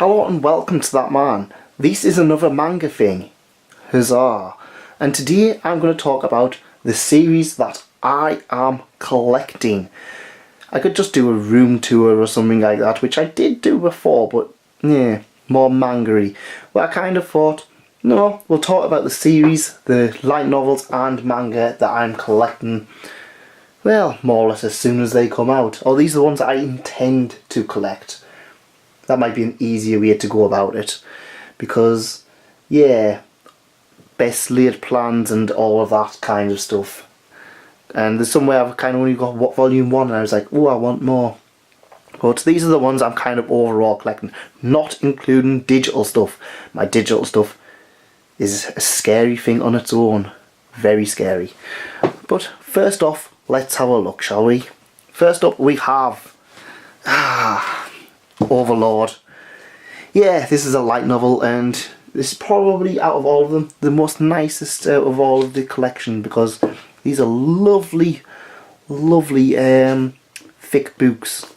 Hello and welcome to that man. This is another manga thing. Huzzah. And today I'm going to talk about the series that I am collecting. I could just do a room tour or something like that, which I did do before, but yeah, more manga-y. But I kind of thought, no, we'll talk about the series, the light novels and manga that I'm collecting. Well, more or less as soon as they come out. Or these are the ones that I intend to collect. That might be an easier way to go about it. Because, yeah, best laid plans and all of that kind of stuff. And there's somewhere I've kind of only got volume 1 and I was like, oh, I want more. But these are the ones I'm kind of overall collecting. Not including digital stuff. My digital stuff is a scary thing on its own. Very scary. But first off, let's have a look, shall we? First up we have Overlord. Yeah, this is a light novel and this is probably out of all of them the most nicest out of all of the collection, because these are lovely thick books.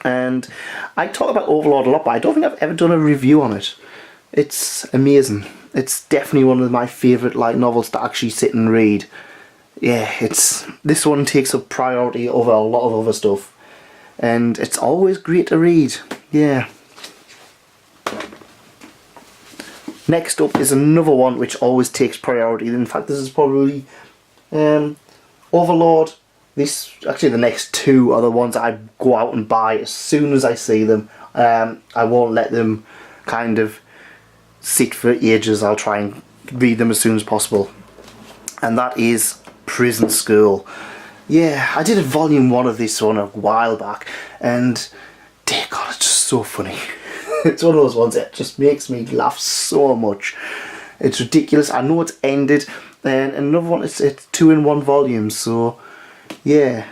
And I talk about Overlord a lot, but I don't think I've ever done a review on it. It's amazing. It's definitely one of my favourite light novels to actually sit and read. Yeah, this one takes up priority over a lot of other stuff. And it's always great to read. Yeah. Next up is another one which always takes priority. In fact, this is probably Overlord. Actually the next two are the ones I go out and buy as soon as I see them. I won't let them kind of sit for ages. I'll try and read them as soon as possible. And that is Prison School. Yeah, I did a volume 1 of this one a while back, and dear God, it's just so funny. It's one of those ones that just makes me laugh so much. It's ridiculous. I know it's ended, and another one, it's 2-in-1 volumes, so yeah,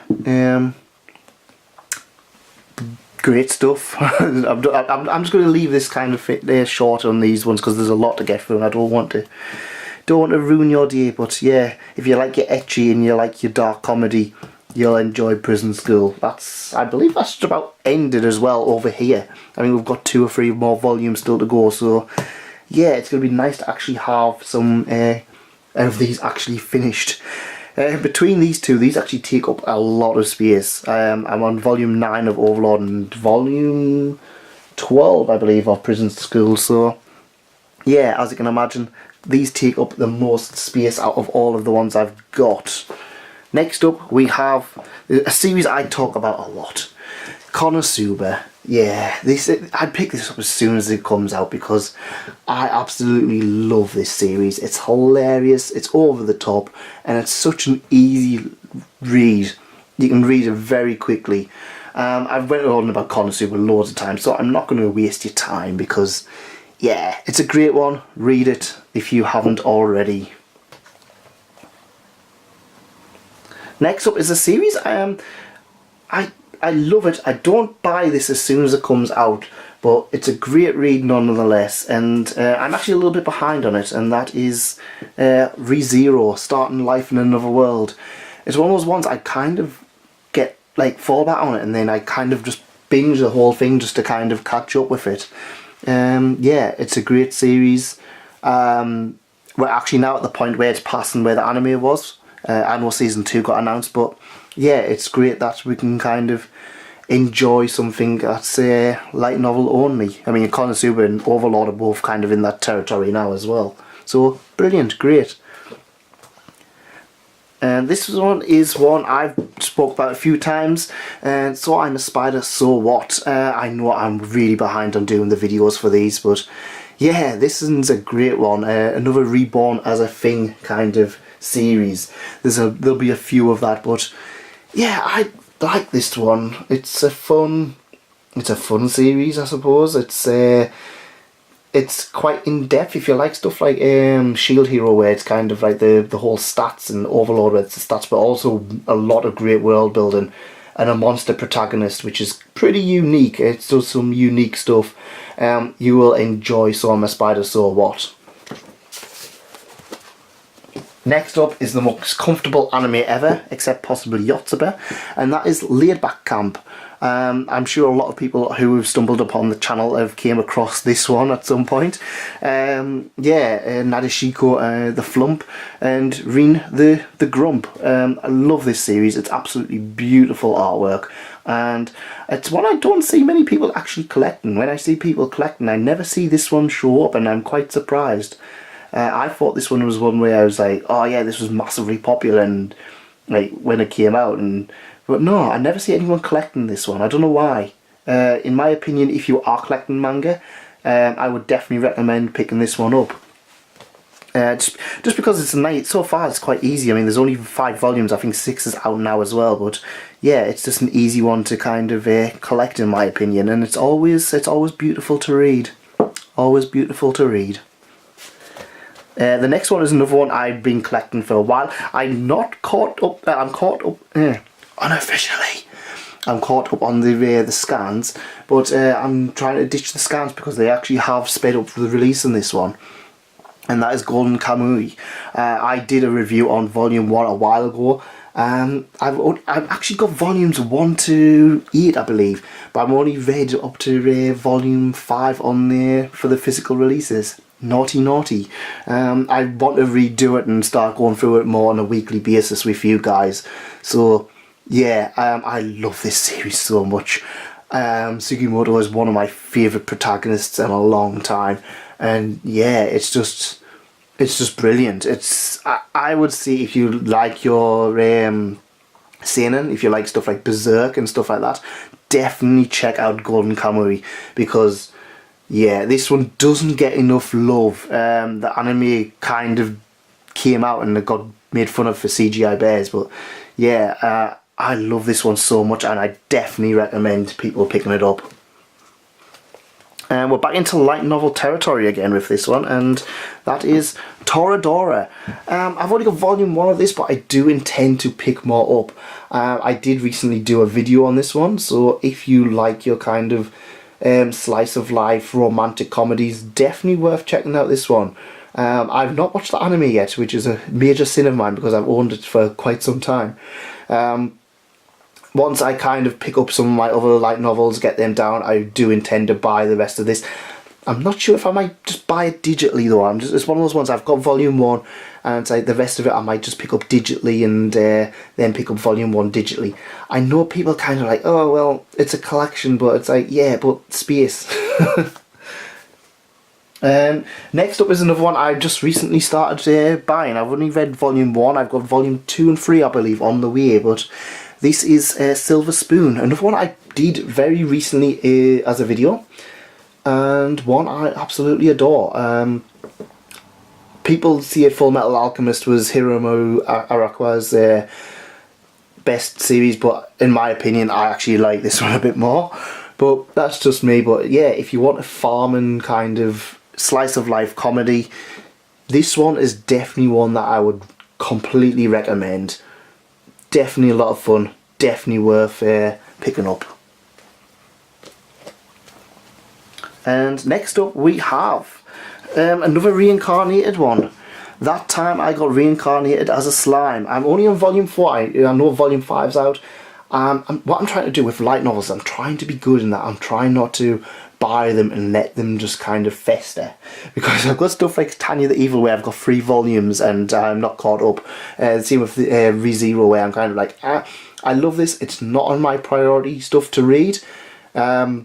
great stuff. I'm just going to leave this kind of short on these ones because there's a lot to get through and I don't want to ruin your day. But yeah, if you like your ecchi and you like your dark comedy, you'll enjoy Prison School. I believe that's just about ended as well over here. I mean, we've got 2 or 3 more volumes still to go, so yeah, it's going to be nice to actually have some of these actually finished. Between these two, these actually take up a lot of space. I'm on volume 9 of Overlord and volume 12, I believe, of Prison School, so yeah, as you can imagine, these take up the most space out of all of the ones I've got. Next up, we have a series I talk about a lot, Konosuba. Yeah, I'd pick this up as soon as it comes out because I absolutely love this series. It's hilarious, it's over the top, and it's such an easy read. You can read it very quickly. I've went on about Konosuba loads of times, so I'm not going to waste your time because, yeah, it's a great one. Read it if you haven't already. Next up is a series I love it. I don't buy this as soon as it comes out, but it's a great read nonetheless, and I'm actually a little bit behind on it, and that is ReZero, Starting Life in Another World. It's one of those ones I kind of get fall back on it, and then I kind of just binge the whole thing just to kind of catch up with it. Yeah, it's a great series. We're actually now at the point where it's passing where the anime was. I know season 2 got announced, but yeah, it's great that we can kind of enjoy something that's light novel only. I mean, Konosuba and Overlord are both kind of in that territory now as well. So, brilliant, great. And this one is one I've spoke about a few times, and So I'm a Spider, So What? I know I'm really behind on doing the videos for these, but yeah, this is a great one. Another Reborn as a thing kind of series. There'll be a few of that, but yeah, I like this one. It's a fun series, I suppose. It's quite in depth if you like stuff like Shield Hero, where it's kind of like the whole stats, and Overlord where it's the stats, but also a lot of great world building and a monster protagonist, which is pretty unique. It does some unique stuff. You will enjoy So I'm a Spider, So What? Next up is the most comfortable anime ever, except possibly Yotsuba, and that is Laidback Camp. I'm sure a lot of people who have stumbled upon the channel have came across this one at some point. Nadeshiko the Flump and Rin the Grump. I love this series. It's absolutely beautiful artwork, and it's one I don't see many people actually collecting. When I see people collecting, I never see this one show up, and I'm quite surprised. I thought this one was one where I was like, oh yeah, this was massively popular and like when it came out, but no, I never see anyone collecting this one. I don't know why. In my opinion, if you are collecting manga, I would definitely recommend picking this one up. Just because it's nice. So far it's quite easy. I mean, there's only 5 volumes. I think 6 is out now as well, but yeah, it's just an easy one to kind of collect in my opinion, and it's always beautiful to read. Always beautiful to read. The next one is another one I've been collecting for a while. I'm not caught up. I'm caught up unofficially. I'm caught up on the scans, but I'm trying to ditch the scans because they actually have sped up the release on this one, and that is Golden Kamuy. I did a review on Volume 1 a while ago. I've actually got volumes 1 to 8, I believe, but I'm only read up to Volume 5 on there for the physical releases. Naughty. I want to redo it and start going through it more on a weekly basis with you guys. So yeah, I love this series so much. Sugimoto is one of my favourite protagonists in a long time, and yeah, it's just brilliant. I would say if you like your seinen, if you like stuff like Berserk and stuff like that, definitely check out Golden Kamuy, because yeah, this one doesn't get enough love. The anime kind of came out and it got made fun of for CGI bears, but yeah, I love this one so much, and I definitely recommend people picking it up. And we're back into light novel territory again with this one, and that is Toradora. I've only got volume 1 of this, but I do intend to pick more up. I did recently do a video on this one, so if you like your kind of slice of life romantic comedies, definitely worth checking out this one. I've not watched the anime yet, which is a major sin of mine because I've owned it for quite some time. Once I kind of pick up some of my other light novels, get them down, I do intend to buy the rest of this. I'm not sure if I might just buy it digitally though. It's one of those ones, I've got volume 1, and it's like the rest of it I might just pick up digitally and then pick up volume 1 digitally. I know people kind of like, oh well, it's a collection, but it's like, yeah, but space. Next up is another one I just recently started buying. I've only read volume 1, I've got volume 2 and 3 I believe on the way, but this is Silver Spoon, another one I did very recently as a video, and one I absolutely adore. People see it Full Metal Alchemist was Hiromu Arakawa's best series, but in my opinion I actually like this one a bit more, but that's just me. But yeah, if you want a farming kind of slice of life comedy, this one is definitely one that I would completely recommend. Definitely a lot of fun, definitely worth picking up. And next up we have another Reincarnated one. That time I got Reincarnated as a slime. I'm only on volume 4, I know volume 5's out. What I'm trying to do with light novels, I'm trying to be good in that. I'm trying not to buy them and let them just kind of fester, because I've got stuff like Tanya the Evil where I've got 3 volumes and I'm not caught up. Same with ReZero where I'm kind of like, I love this, it's not on my priority stuff to read, but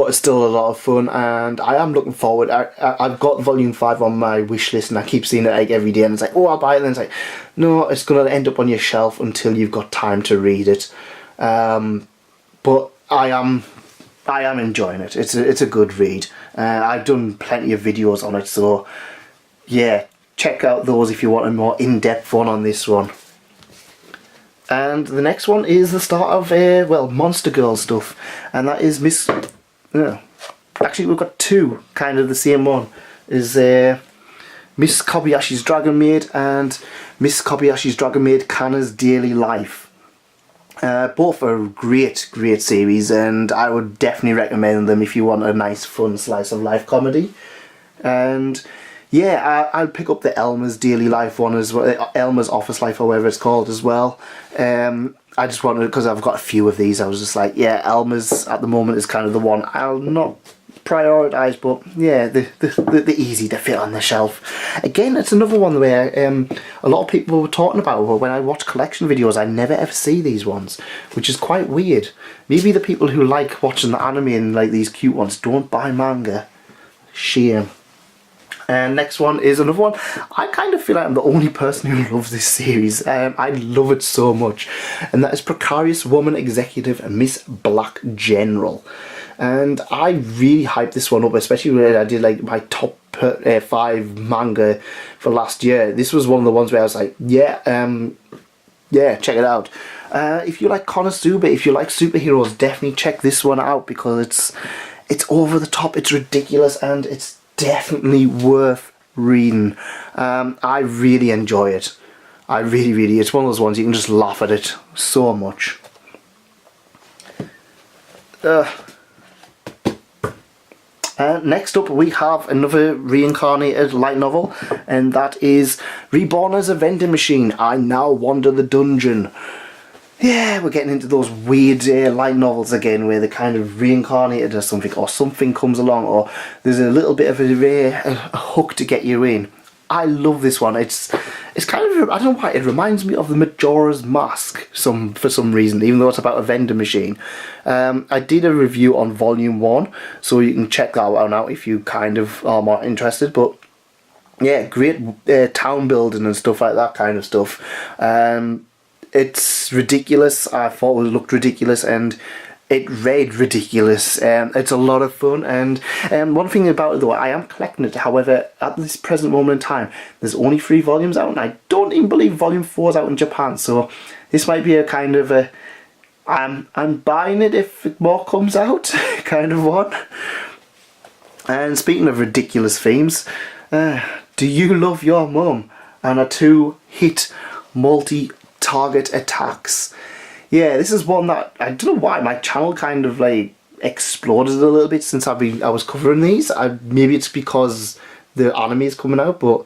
it's still a lot of fun, and I am looking forward. I've got volume 5 on my wish list, and I keep seeing it like every day, and it's like, oh, I'll buy it, and then it's like, no, it's going to end up on your shelf until you've got time to read it. But I am enjoying it. It's a good read. I've done plenty of videos on it, so yeah, check out those if you want a more in-depth one on this one. And the next one is the start of well, Monster Girl stuff, and that is Miss. Actually, we've got 2 kind of the same one. Is Miss Kobayashi's Dragon Maid and Miss Kobayashi's Dragon Maid Kanna's Daily Life. Both are great series, and I would definitely recommend them if you want a nice fun slice of life comedy. And yeah, I'll pick up the Elmer's Daily Life one as well, Elmer's Office Life or whatever it's called as well. I just wanted, because I've got a few of these, I was just like, yeah, Elmer's at the moment is kind of the one I'll not prioritise, but yeah, the easy to fit on the shelf. Again, it's another one where a lot of people were talking about, but when I watch collection videos, I never ever see these ones, which is quite weird. Maybe the people who like watching the anime and like these cute ones don't buy manga. Shame. And next one is another one. I kind of feel like I'm the only person who loves this series. I love it so much. And that is Precarious Woman Executive and Miss Black General. And I really hyped this one up, especially when I did like my top 5 manga for last year. This was one of the ones where I was like, yeah, check it out. If you like Konosuba, if you like superheroes, definitely check this one out, because it's over the top, it's ridiculous, and it's definitely worth reading. I really enjoy it. I really, it's one of those ones you can just laugh at it so much. Next up we have another Reincarnated light novel, and that is Reborn as a Vending Machine, I Now Wander the Dungeon. Yeah, we're getting into those weird light novels again, where they're kind of reincarnated or something comes along, or there's a little bit of a hook to get you in. I love this one. It's kind of, I don't know why, it reminds me of the Majora's Mask for some reason, even though it's about a vending machine. I did a review on Volume 1, so you can check that one out if you kind of are more interested, but yeah, great town building and stuff like that kind of stuff. It's ridiculous. I thought it looked ridiculous, and it read ridiculous. It's a lot of fun, and one thing about it though, I am collecting it. However, at this present moment in time, there's only 3 volumes out, and I don't even believe Volume 4 is out in Japan. So this might be a kind of a I'm buying it if more comes out kind of one. And speaking of ridiculous themes, Do You Love Your Mum? And a 2-hit multi-target attacks. Yeah, this is one that, I don't know why, my channel kind of like exploded a little bit since I was covering these. Maybe it's because the anime is coming out, but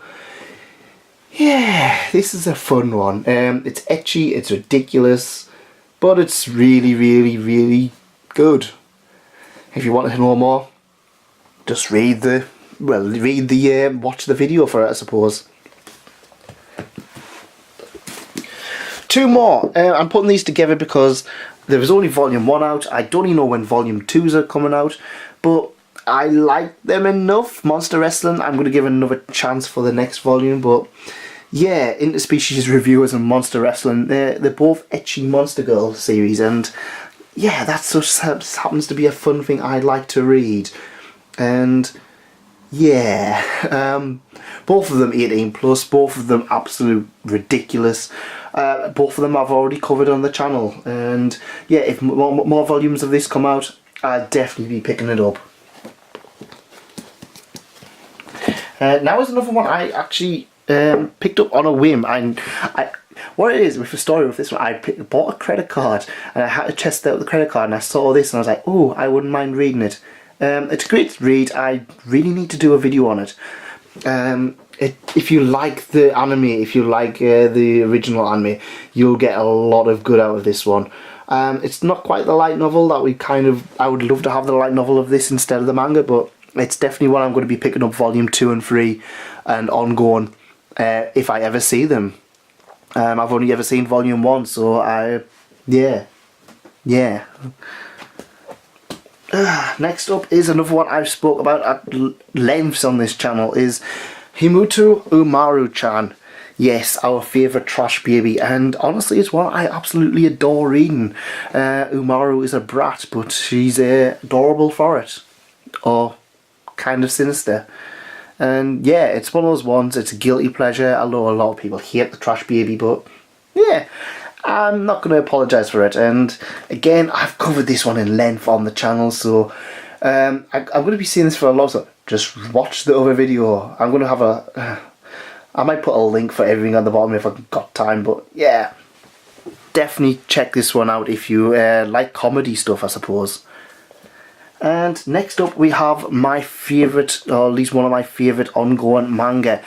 yeah, this is a fun one. It's ecchi, it's ridiculous, but it's really, really, really good. If you want to know more, just watch the video for it, I suppose. 2 more. I'm putting these together because there was only Volume 1 out. I don't even know when Volume 2s are coming out, but I like them enough. Monster Wrestling, I'm going to give another chance for the next volume, but yeah, Interspecies Reviewers and Monster Wrestling, they're both ecchi Monster Girl series, and yeah, that just happens to be a fun thing I like to read. And yeah, both of them 18 plus, both of them absolute ridiculous. Both of them I've already covered on the channel, and yeah, if more volumes of this come out, I'll definitely be picking it up. Now is another one I actually picked up on a whim. What it is with the story with this one, I bought a credit card, and I had to test out the credit card, and I saw this and I was like, oh, I wouldn't mind reading it. It's a great read. I really need to do a video on it. If you like the anime, if you like the original anime, you'll get a lot of good out of this one. It's not quite the light novel that I would love to have the light novel of this instead of the manga, but it's definitely one I'm going to be picking up Volume 2 and 3 and ongoing if I ever see them. I've only ever seen Volume 1, so yeah. Next up is another one I've spoke about at lengths on this channel, is Himuto Umaru-chan. Yes, our favourite trash baby, and honestly it's one I absolutely adore reading. Umaru is a brat, but she's adorable for it. Or kind of sinister. And yeah, it's one of those ones, it's a guilty pleasure. I know a lot of people hate the trash baby, but yeah, I'm not going to apologise for it. And again, I've covered this one in length on the channel, so I'm going to be seeing this for a lot, so just watch the other video. I'm going to have I might put a link for everything on the bottom if I've got time, but yeah, definitely check this one out if you like comedy stuff, I suppose. And next up we have my favourite, or at least one of my favourite ongoing manga.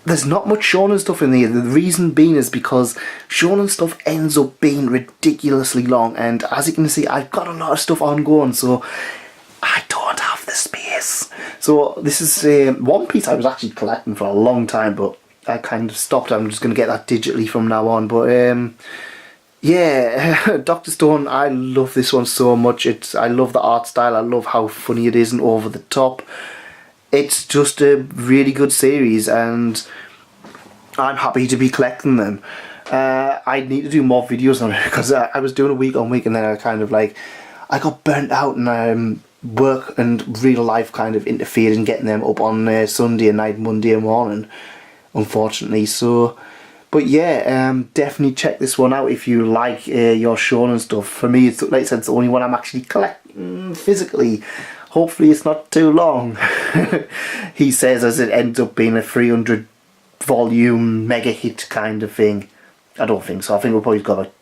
There's not much shonen stuff in here. The reason being is because shonen stuff ends up being ridiculously long, and as you can see I've got a lot of stuff ongoing, so I don't have the space. So this is One Piece I was actually collecting for a long time, but I kind of stopped. I'm just going to get that digitally from now on. But yeah, Dr. Stone, I love this one so much. I love the art style, I love how funny it is and over the top. It's just a really good series, and I'm happy to be collecting them. I need to do more videos on it, because I was doing a week on week, and then I kind of like, I got burnt out, and work and real life kind of interfered in getting them up on Sunday night, Monday morning, unfortunately. So, but yeah, definitely check this one out if you like your shonen stuff. For me, it's like I said, it's the only one I'm actually collecting physically. Hopefully it's not too long. He says, as it ends up being a 300 volume mega hit kind of thing. I don't think so. I think we'll probably got like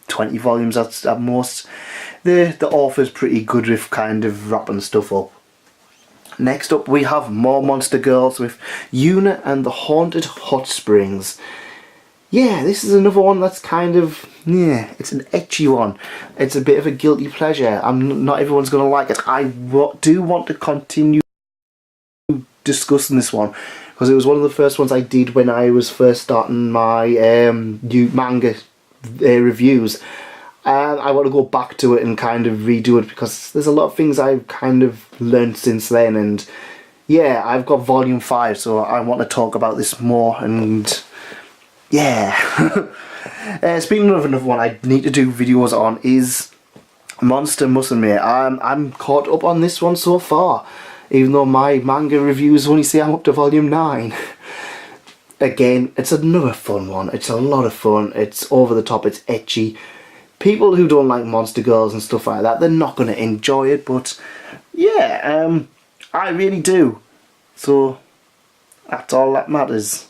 20 volumes at most. The author's pretty good with kind of wrapping stuff up. Next up we have more Monster Girls with Yuna and the Haunted Hot Springs. Yeah, this is another one that's kind of, yeah, it's an ecchi one. It's a bit of a guilty pleasure. Not everyone's going to like it. I do want to continue discussing this one, because it was one of the first ones I did when I was first starting my new manga reviews. And I want to go back to it and kind of redo it, because there's a lot of things I've kind of learned since then. And yeah, I've got volume 5, so I want to talk about this more. And yeah. Speaking of another one I need to do videos on is Monster Musume. I'm caught up on this one so far, even though my manga reviews only say I'm up to volume 9. Again, it's another fun one. It's a lot of fun. It's over the top. It's ecchi. People who don't like Monster Girls and stuff like that, they're not going to enjoy it, but yeah, I really do. So that's all that matters.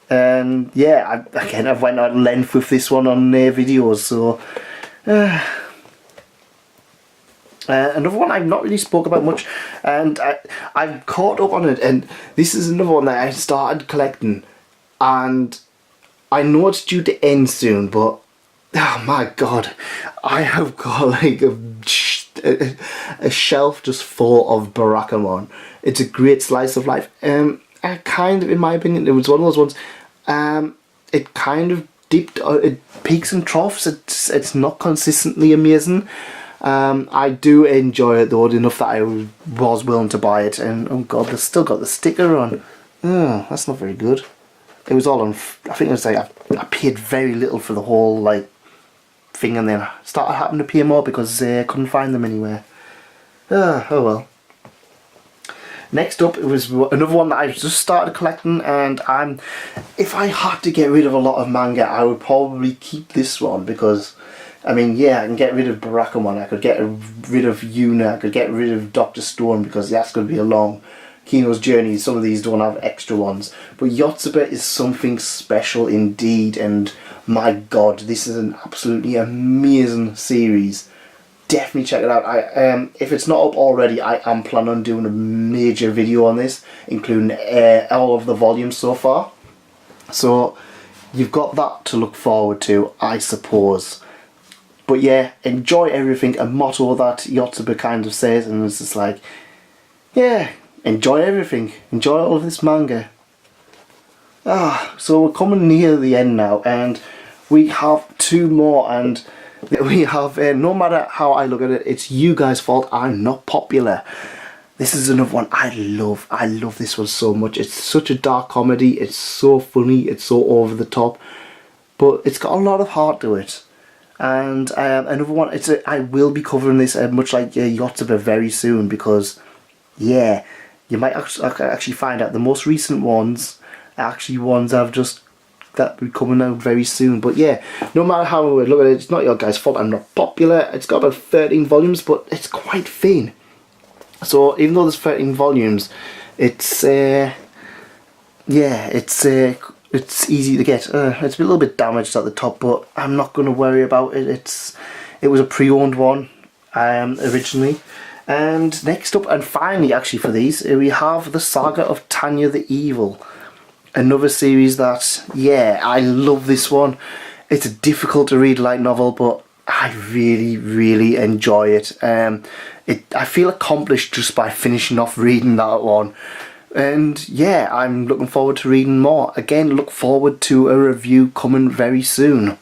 And yeah, I've went at length with this one on videos, so another one I've not really spoke about much, and I've caught up on it, and this is another one that I started collecting, and I know it's due to end soon, but oh my god, I have got like a shelf just full of Barakamon. It's a great slice of life. Kind of, in my opinion, it was one of those ones. It kind of dipped. It peaks and troughs. It's not consistently amazing. I do enjoy it though enough that I was willing to buy it. And oh god, they've still got the sticker on. Oh, that's not very good. It was all on. I think it was like I paid very little for the whole like thing, and then I started having to pay more because I couldn't find them anywhere. Oh well. Next up, it was another one that I just started collecting, and if I had to get rid of a lot of manga, I would probably keep this one, because I mean, yeah, I can get rid of Barakamon, I could get rid of Yuna, I could get rid of Dr. Stone, because that's going to be a long Kino's Journey. Some of these don't have extra ones, but Yotsuba is something special indeed, and my god, this is an absolutely amazing series. Definitely check it out. If it's not up already, I am planning on doing a major video on this, including all of the volumes so far. So you've got that to look forward to, I suppose. But yeah, enjoy everything, a motto that Yotsuba kind of says, and it's just like, yeah, enjoy everything. Enjoy all of this manga. So we're coming near the end now, and we have 2 more, and we have, no matter how I look at it, it's you guys' fault I'm not popular. This is another one I love. I love this one so much. It's such a dark comedy. It's so funny. It's so over the top. But it's got a lot of heart to it. And another one, I will be covering this much like Yotsuba very soon, because, yeah, you might actually find out the most recent ones are actually ones I've just that will be coming out very soon. But yeah, no matter how we look at it, it's not your guys' fault I'm not popular. It's got about 13 volumes, but it's quite thin. So even though there's 13 volumes, it's yeah, it's easy to get. It's a little bit damaged at the top, but I'm not going to worry about it. It was a pre-owned one. originally. And next up, and finally actually for these, we have the Saga of Tanya the Evil. Another series that, yeah, I love this one. It's a difficult to read light novel, but I really enjoy it. I feel accomplished just by finishing off reading that one. And yeah, I'm looking forward to reading more. Again, look forward to a review coming very soon.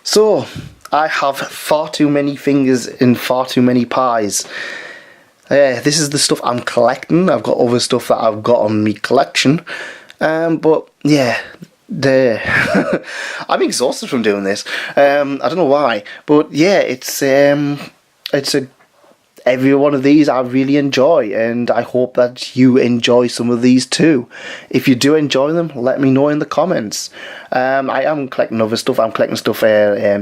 So, I have far too many fingers in far too many pies. This is the stuff I'm collecting. I've got other stuff that I've got on my collection. But yeah, I'm exhausted from doing this. I don't know why, but yeah, every one of these I really enjoy, and I hope that you enjoy some of these too. If you do enjoy them, let me know in the comments. I am collecting other stuff. I'm collecting stuff,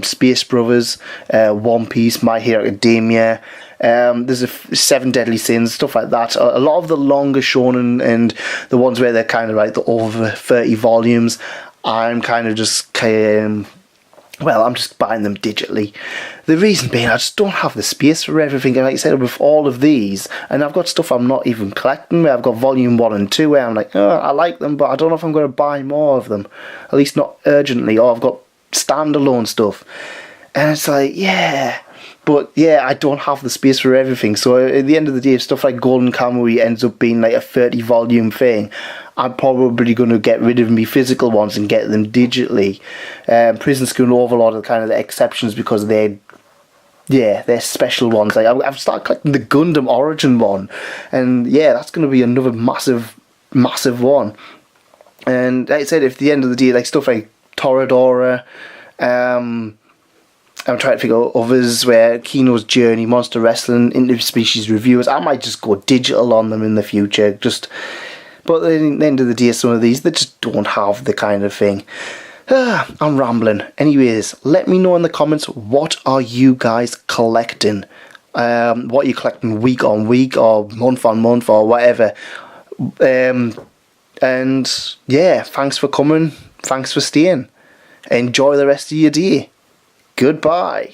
Space Brothers, One Piece, My Hero Academia. There's a 7 Deadly Sins, stuff like that. A lot of the longer shonen and the ones where they're kind of like the over 30 volumes, I'm kind of just well, I'm just buying them digitally. The reason being, I just don't have the space for everything. And like I said, with all of these, and I've got stuff I'm not even collecting, where I've got volume 1 and 2, where I'm like, oh, I like them, but I don't know if I'm going to buy more of them. At least not urgently. Or I've got standalone stuff. And it's like, yeah. But yeah, I don't have the space for everything. So at the end of the day, if stuff like Golden Kamuy ends up being like a 30 volume thing, I'm probably going to get rid of me physical ones and get them digitally. Prison School and Overlord are kind of the exceptions because they're special ones. Like I've started collecting the Gundam Origin one, and yeah, that's going to be another massive one. And like I said, if at the end of the day, like stuff like Toradora, I'm trying to figure out others where Kino's Journey, Monster Wrestling, Interspecies Reviewers, I might just go digital on them in the future. But at the end of the day, some of these, they just don't have the kind of thing. I'm rambling. Anyways, let me know in the comments, what are you guys collecting? What are you collecting week on week or month on month or whatever? And yeah, thanks for coming. Thanks for staying. Enjoy the rest of your day. Goodbye.